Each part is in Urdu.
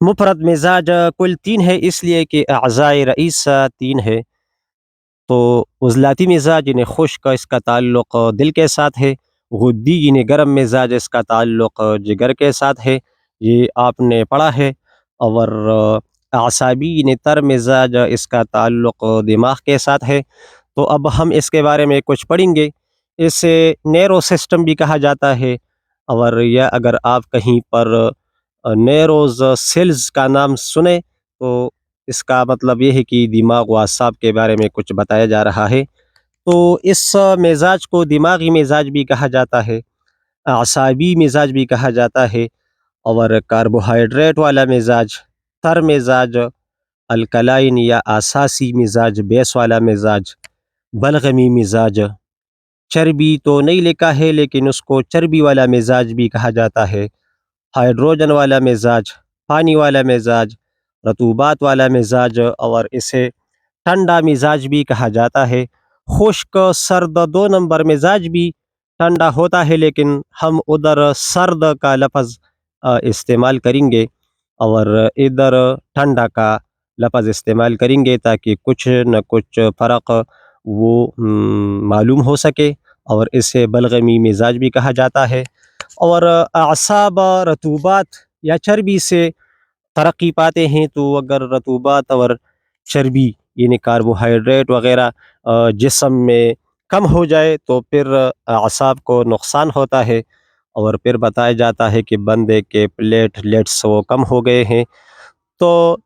مفرد مزاج کل تین ہے، اس لیے کہ اعضائے رئیسہ تین ہے۔ تو عضلاتی مزاج یعنی خشک، اس کا تعلق دل کے ساتھ ہے۔ غدی یعنی گرم مزاج، اس کا تعلق جگر کے ساتھ ہے، یہ آپ نے پڑھا ہے۔ اور اعصابی یعنی تر مزاج، اس کا تعلق دماغ کے ساتھ ہے۔ تو اب ہم اس کے بارے میں کچھ پڑھیں گے۔ اسے نیرو سسٹم بھی کہا جاتا ہے، اور یا اگر آپ کہیں پر نیروز سیلز کا نام سنیں تو اس کا مطلب یہ ہے کہ دماغ و اعصاب کے بارے میں کچھ بتایا جا رہا ہے۔ تو اس مزاج کو دماغی مزاج بھی کہا جاتا ہے، اعصابی مزاج بھی کہا جاتا ہے، اور کاربوہائیڈریٹ والا مزاج، تر مزاج، الکلائن یا اساسی مزاج، بیس والا مزاج، بلغمی مزاج۔ چربی تو نہیں لکھا ہے لیکن اس کو چربی والا مزاج بھی کہا جاتا ہے، ہائیڈروجن والا مزاج، پانی والا مزاج، رطوبات والا مزاج، اور اسے ٹھنڈا مزاج بھی کہا جاتا ہے۔ خشک سرد دو نمبر مزاج بھی ٹھنڈا ہوتا ہے، لیکن ہم ادھر سرد کا لفظ استعمال کریں گے اور ادھر ٹھنڈا کا لفظ استعمال کریں گے، تاکہ کچھ نہ کچھ فرق وہ معلوم ہو سکے، اور اسے بلغمی مزاج بھی کہا جاتا ہے۔ اور اعصاب رطوبات یا چربی سے ترقی پاتے ہیں، تو اگر رطوبات اور چربی یعنی کاربوہائیڈریٹ وغیرہ جسم میں کم ہو جائے تو پھر اعصاب کو نقصان ہوتا ہے، اور پھر بتایا جاتا ہے کہ بندے کے پلیٹلیٹس وہ کم ہو گئے ہیں۔ تو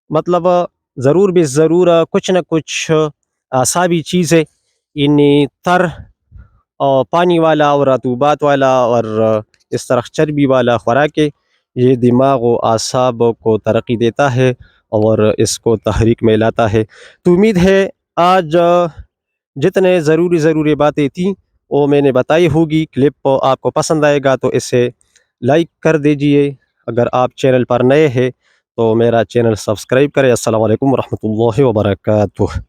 مطلب ضرور بھی ضرور کچھ نہ کچھ اعصابی چیزیں، یعنی تر اور پانی والا اور رطوبات والا اور اس طرح چربی والا خوراک، یہ دماغ و اعصاب کو ترقی دیتا ہے اور اس کو تحریک میں لاتا ہے۔ تو امید ہے آج جتنے ضروری باتیں تھیں وہ میں نے بتائی ہوگی۔ کلپ آپ کو پسند آئے گا تو اسے لائک کر دیجئے۔ اگر آپ چینل پر نئے ہیں تو میرا چینل سبسکرائب کریں۔ السلام علیکم ورحمۃ اللہ وبرکاتہ۔